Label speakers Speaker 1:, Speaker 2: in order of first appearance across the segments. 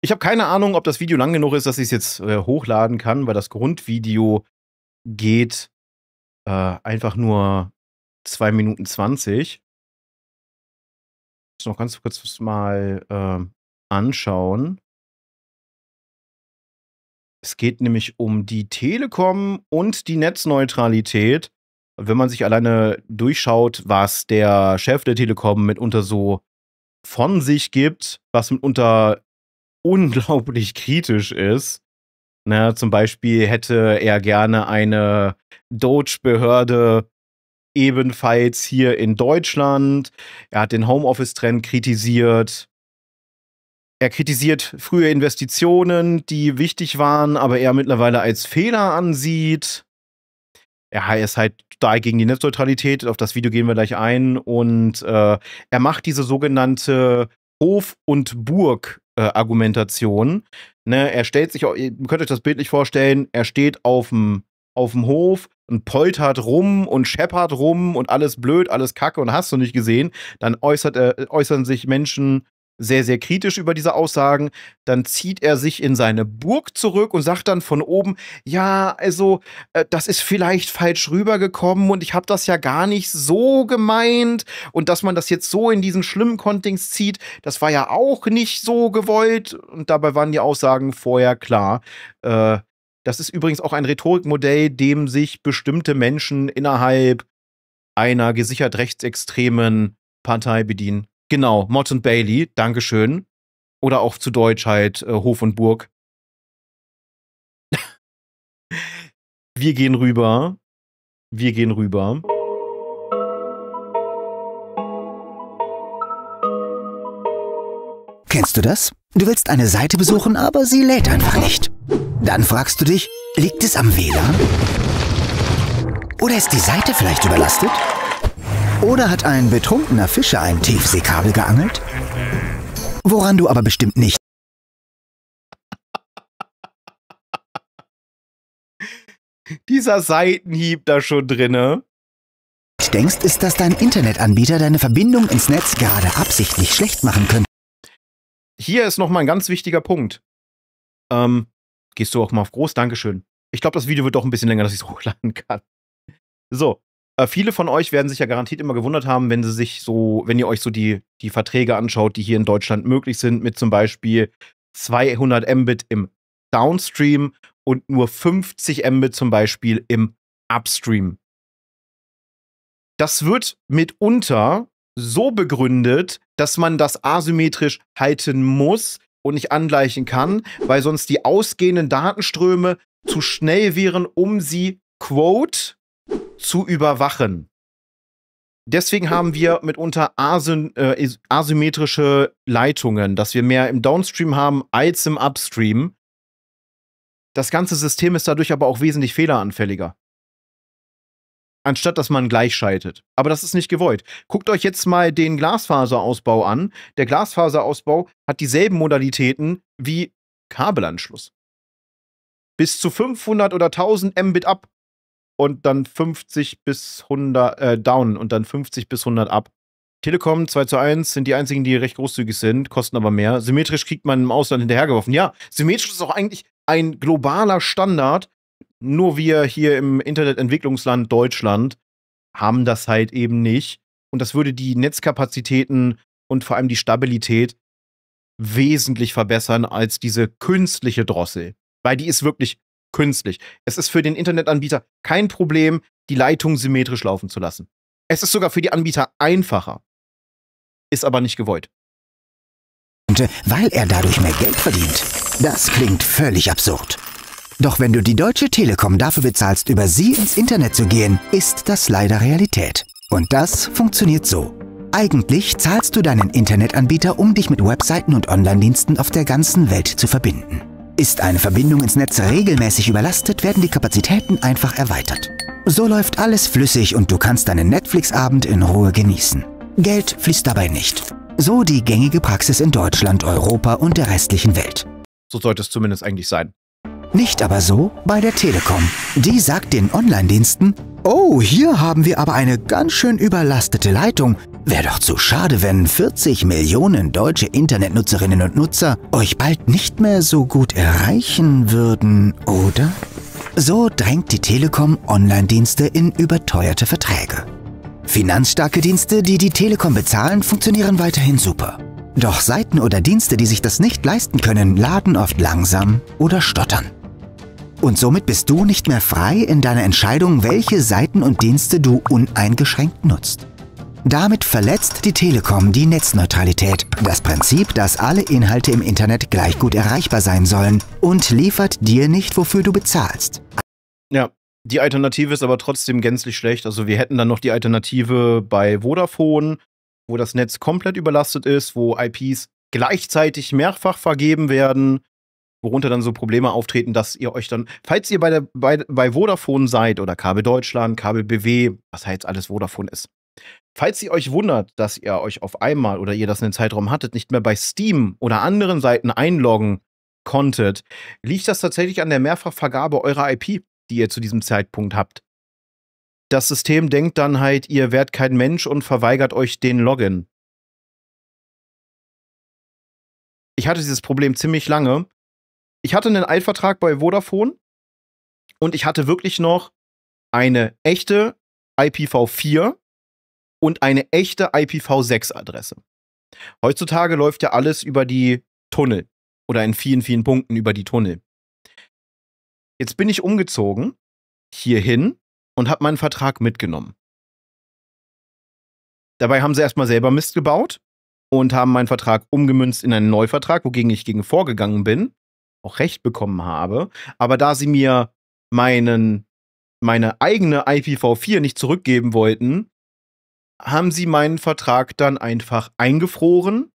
Speaker 1: Ich habe keine Ahnung, ob das Video lang genug ist, dass ich es jetzt hochladen kann, weil das Grundvideo geht einfach nur 2 Minuten 20. Ich muss noch ganz kurz mal anschauen. Es geht nämlich um die Telekom und die Netzneutralität. Und wenn man sich alleine durchschaut, was der Chef der Telekom mitunter so von sich gibt, was mitunter unglaublich kritisch ist. Ne, zum Beispiel hätte er gerne eine Doge-Behörde ebenfalls hier in Deutschland. Er hat den Homeoffice-Trend kritisiert. Er kritisiert frühe Investitionen, die wichtig waren, aber er mittlerweile als Fehler ansieht. Er ist halt total gegen die Netzneutralität. Auf das Video gehen wir gleich ein. Und er macht diese sogenannte Hof- und Burg-Argumentation. Ne, er stellt sich, ihr könnt euch das bildlich vorstellen, er steht auf dem Hof und poltert rum und scheppert rum und alles blöd, alles kacke und hast du nicht gesehen. Dann äußern sich Menschen sehr, sehr kritisch über diese Aussagen. Dann zieht er sich in seine Burg zurück und sagt dann von oben, ja, also, das ist vielleicht falsch rübergekommen und ich habe das ja gar nicht so gemeint. Und dass man das jetzt so in diesen schlimmen Kontext zieht, das war ja auch nicht so gewollt. Und dabei waren die Aussagen vorher klar. Das ist übrigens auch ein Rhetorikmodell, dem sich bestimmte Menschen innerhalb einer gesichert rechtsextremen Partei bedienen. Genau, Mott und Bailey, Dankeschön. Oder auch zu Deutsch halt Hof und Burg. Wir gehen rüber.
Speaker 2: Kennst du das? Du willst eine Seite besuchen, aber sie lädt einfach nicht. Dann fragst du dich, liegt es am WLAN? Oder ist die Seite vielleicht überlastet? Oder hat ein betrunkener Fischer ein Tiefseekabel geangelt? Woran du aber bestimmt nicht
Speaker 1: Dieser Seitenhieb da schon drinne.
Speaker 2: denkst, ist, dass dein Internetanbieter deine Verbindung ins Netz gerade absichtlich schlecht machen könnte.
Speaker 1: Hier ist noch mal ein ganz wichtiger Punkt. Gehst du auch mal auf groß? Dankeschön. Ich glaube, das Video wird doch ein bisschen länger, dass ich es hochladen kann. So. Viele von euch werden sich ja garantiert immer gewundert haben, wenn ihr euch so die Verträge anschaut, die hier in Deutschland möglich sind, mit zum Beispiel 200 Mbit im Downstream und nur 50 Mbit zum Beispiel im Upstream. Das wird mitunter so begründet, dass man das asymmetrisch halten muss und nicht angleichen kann, weil sonst die ausgehenden Datenströme zu schnell wären, um sie, quote, zu überwachen. Deswegen haben wir mitunter asymmetrische Leitungen, dass wir mehr im Downstream haben als im Upstream. Das ganze System ist dadurch aber auch wesentlich fehleranfälliger. Anstatt dass man gleich schaltet. Aber das ist nicht gewollt. Guckt euch jetzt mal den Glasfaserausbau an. Der Glasfaserausbau hat dieselben Modalitäten wie Kabelanschluss. Bis zu 500 oder 1000 Mbit ab. Und dann 50 bis 100 down und dann 50 bis 100 ab. Telekom 2:1 sind die einzigen, die recht großzügig sind, kosten aber mehr. Symmetrisch kriegt man im Ausland hinterhergeworfen. Ja, symmetrisch ist auch eigentlich ein globaler Standard. Nur wir hier im Internetentwicklungsland Deutschland haben das halt eben nicht. Und das würde die Netzkapazitäten und vor allem die Stabilität wesentlich verbessern als diese künstliche Drossel. Weil die ist wirklich künstlich. Es ist für den Internetanbieter kein Problem, die Leitung symmetrisch laufen zu lassen. Es ist sogar für die Anbieter einfacher. Ist aber nicht gewollt.
Speaker 2: Weil er dadurch mehr Geld verdient. Das klingt völlig absurd. Doch wenn du die Deutsche Telekom dafür bezahlst, über sie ins Internet zu gehen, ist das leider Realität. Und das funktioniert so. Eigentlich zahlst du deinen Internetanbieter, um dich mit Webseiten und Online-Diensten auf der ganzen Welt zu verbinden. Ist eine Verbindung ins Netz regelmäßig überlastet, werden die Kapazitäten einfach erweitert. So läuft alles flüssig und du kannst deinen Netflix-Abend in Ruhe genießen. Geld fließt dabei nicht. So die gängige Praxis in Deutschland, Europa und der restlichen Welt.
Speaker 1: So sollte es zumindest eigentlich sein.
Speaker 2: Nicht aber so bei der Telekom. Die sagt den Online-Diensten, oh, hier haben wir aber eine ganz schön überlastete Leitung. Wäre doch zu schade, wenn 40 Millionen deutsche Internetnutzerinnen und Nutzer euch bald nicht mehr so gut erreichen würden, oder? So drängt die Telekom Online-Dienste in überteuerte Verträge. Finanzstarke Dienste, die die Telekom bezahlen, funktionieren weiterhin super. Doch Seiten oder Dienste, die sich das nicht leisten können, laden oft langsam oder stottern. Und somit bist du nicht mehr frei in deiner Entscheidung, welche Seiten und Dienste du uneingeschränkt nutzt. Damit verletzt die Telekom die Netzneutralität, das Prinzip, dass alle Inhalte im Internet gleich gut erreichbar sein sollen, und liefert dir nicht, wofür du bezahlst.
Speaker 1: Ja, die Alternative ist aber trotzdem gänzlich schlecht. Also wir hätten dann noch die Alternative bei Vodafone, wo das Netz komplett überlastet ist, wo IPs gleichzeitig mehrfach vergeben werden, worunter dann so Probleme auftreten, dass ihr euch dann, falls ihr bei Vodafone seid oder Kabel Deutschland, Kabel BW, was halt jetzt alles Vodafone ist, falls ihr euch wundert, dass ihr euch auf einmal oder ihr das in den Zeitraum hattet, nicht mehr bei Steam oder anderen Seiten einloggen konntet, liegt das tatsächlich an der Mehrfachvergabe eurer IP, die ihr zu diesem Zeitpunkt habt. Das System denkt dann halt, ihr wärt kein Mensch und verweigert euch den Login. Ich hatte dieses Problem ziemlich lange. Ich hatte einen Altvertrag bei Vodafone und ich hatte wirklich noch eine echte IPv4 und eine echte IPv6-Adresse. Heutzutage läuft ja alles über die Tunnel oder in vielen, vielen Punkten über die Tunnel. Jetzt bin ich umgezogen hierhin und habe meinen Vertrag mitgenommen. Dabei haben sie erstmal selber Mist gebaut und haben meinen Vertrag umgemünzt in einen Neuvertrag, wogegen ich gegen vorgegangen bin, auch Recht bekommen habe. Aber da sie mir meine eigene IPv4 nicht zurückgeben wollten, haben sie meinen Vertrag dann einfach eingefroren,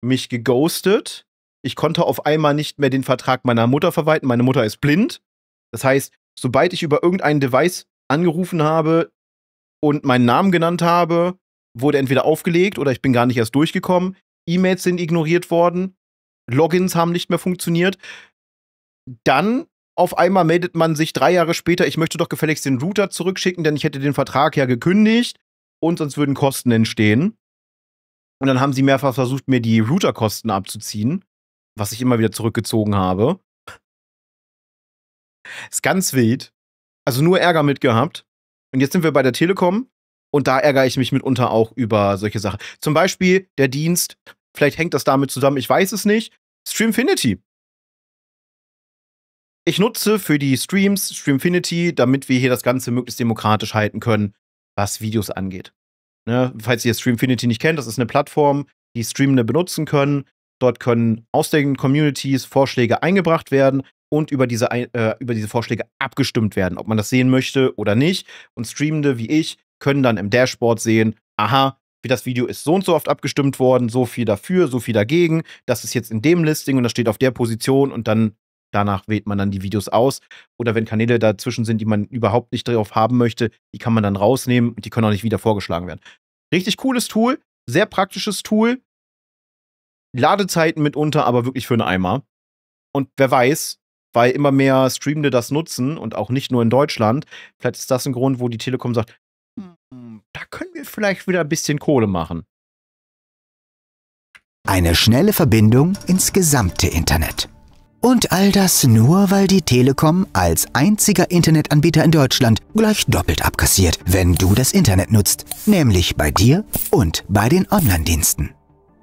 Speaker 1: mich geghostet. Ich konnte auf einmal nicht mehr den Vertrag meiner Mutter verwalten. Meine Mutter ist blind. Das heißt, sobald ich über irgendein Device angerufen habe und meinen Namen genannt habe, wurde entweder aufgelegt oder ich bin gar nicht erst durchgekommen. E-Mails sind ignoriert worden. Logins haben nicht mehr funktioniert. Dann auf einmal meldet man sich 3 Jahre später, ich möchte doch gefälligst den Router zurückschicken, denn ich hätte den Vertrag ja gekündigt und sonst würden Kosten entstehen. Und dann haben sie mehrfach versucht, mir die Routerkosten abzuziehen, was ich immer wieder zurückgezogen habe. Ist ganz wild. Also nur Ärger mitgehabt. Und jetzt sind wir bei der Telekom und da ärgere ich mich mitunter auch über solche Sachen. Zum Beispiel der Dienst, vielleicht hängt das damit zusammen, ich weiß es nicht, Streamfinity. Ich nutze für die Streams Streamfinity, damit wir hier das Ganze möglichst demokratisch halten können, was Videos angeht. Ne? Falls ihr Streamfinity nicht kennt, das ist eine Plattform, die Streamende benutzen können. Dort können aus den Communities Vorschläge eingebracht werden und über diese Vorschläge abgestimmt werden, ob man das sehen möchte oder nicht. Und Streamende wie ich können dann im Dashboard sehen, aha, wie das Video ist so und so oft abgestimmt worden, so viel dafür, so viel dagegen. Das ist jetzt in dem Listing und das steht auf der Position und dann danach wählt man dann die Videos aus. Oder wenn Kanäle dazwischen sind, die man überhaupt nicht drauf haben möchte, die kann man dann rausnehmen und die können auch nicht wieder vorgeschlagen werden. Richtig cooles Tool, sehr praktisches Tool. Ladezeiten mitunter, aber wirklich für einen Eimer. Und wer weiß, weil immer mehr Streamende das nutzen und auch nicht nur in Deutschland, vielleicht ist das ein Grund, wo die Telekom sagt, da können wir vielleicht wieder ein bisschen Kohle machen.
Speaker 2: Eine schnelle Verbindung ins gesamte Internet. Und all das nur, weil die Telekom als einziger Internetanbieter in Deutschland gleich doppelt abkassiert, wenn du das Internet nutzt, nämlich bei dir und bei den Online-Diensten.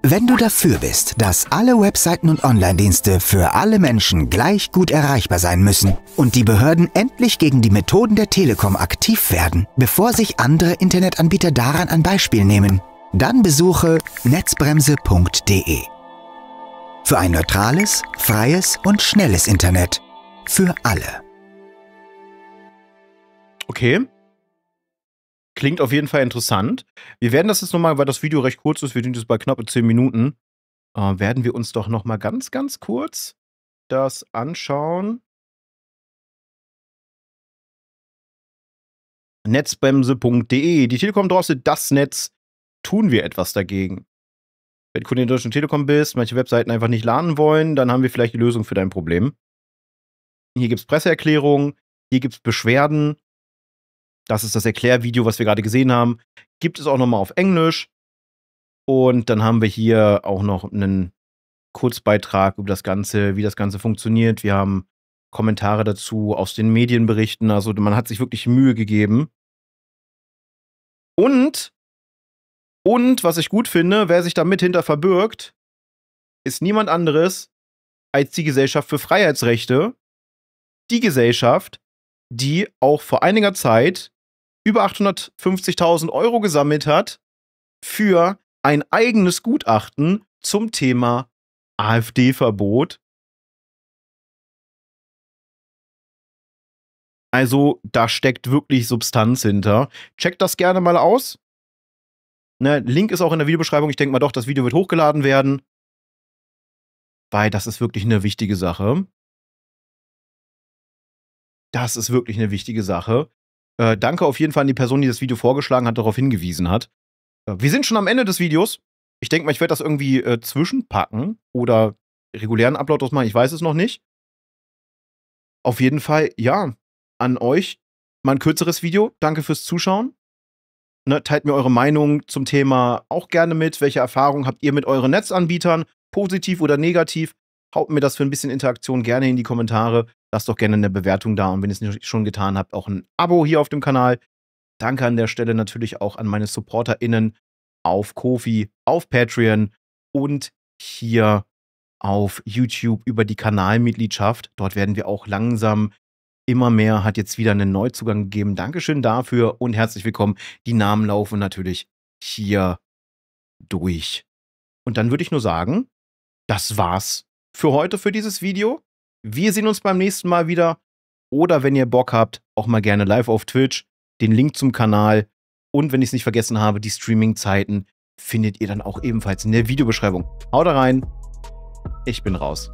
Speaker 2: Wenn du dafür bist, dass alle Webseiten und Online-Dienste für alle Menschen gleich gut erreichbar sein müssen und die Behörden endlich gegen die Methoden der Telekom aktiv werden, bevor sich andere Internetanbieter daran ein Beispiel nehmen, dann besuche netzbremse.de. Für ein neutrales, freies und schnelles Internet. Für alle.
Speaker 1: Okay. Klingt auf jeden Fall interessant. Wir werden das jetzt nochmal, weil das Video recht kurz ist, wir sind jetzt bei knapp 10 Minuten, werden wir uns doch nochmal ganz, ganz kurz das anschauen. Netzbremse.de. Die Telekom drosselt das Netz. Tun wir etwas dagegen? Wenn du Kunde der Deutschen Telekom bist, manche Webseiten einfach nicht laden wollen, dann haben wir vielleicht die Lösung für dein Problem. Hier gibt es Presseerklärungen, hier gibt es Beschwerden. Das ist das Erklärvideo, was wir gerade gesehen haben. Gibt es auch nochmal auf Englisch. Und dann haben wir hier auch noch einen Kurzbeitrag über das Ganze, wie das Ganze funktioniert. Wir haben Kommentare dazu aus den Medienberichten. Also man hat sich wirklich Mühe gegeben. Und was ich gut finde, wer sich da mit hinter verbirgt, ist niemand anderes als die Gesellschaft für Freiheitsrechte. Die Gesellschaft, die auch vor einiger Zeit über 850.000 € gesammelt hat für ein eigenes Gutachten zum Thema AfD-Verbot. Also, da steckt wirklich Substanz hinter. Checkt das gerne mal aus. Ne, Link ist auch in der Videobeschreibung. Ich denke mal doch, das Video wird hochgeladen werden. Weil das ist wirklich eine wichtige Sache. Das ist wirklich eine wichtige Sache. Danke auf jeden Fall an die Person, die das Video vorgeschlagen hat, darauf hingewiesen hat. Wir sind schon am Ende des Videos. Ich denke mal, ich werde das irgendwie zwischenpacken oder regulären Upload ausmachen. Ich weiß es noch nicht. Auf jeden Fall, ja, an euch mal ein kürzeres Video. Danke fürs Zuschauen. Ne, teilt mir eure Meinung zum Thema auch gerne mit. Welche Erfahrungen habt ihr mit euren Netzanbietern? Positiv oder negativ? Haut mir das für ein bisschen Interaktion gerne in die Kommentare. Lasst doch gerne eine Bewertung da und wenn ihr es nicht schon getan habt, auch ein Abo hier auf dem Kanal. Danke an der Stelle natürlich auch an meine SupporterInnen auf Ko-fi, auf Patreon und hier auf YouTube über die Kanalmitgliedschaft. Dort werden wir auch langsam immer mehr, hat jetzt wieder einen Neuzugang gegeben. Dankeschön dafür und herzlich willkommen. Die Namen laufen natürlich hier durch. Und dann würde ich nur sagen, das war's für heute, für dieses Video. Wir sehen uns beim nächsten Mal wieder. Oder wenn ihr Bock habt, auch mal gerne live auf Twitch. Den Link zum Kanal und wenn ich es nicht vergessen habe, die Streaming-Zeiten findet ihr dann auch ebenfalls in der Videobeschreibung. Haut rein. Ich bin raus.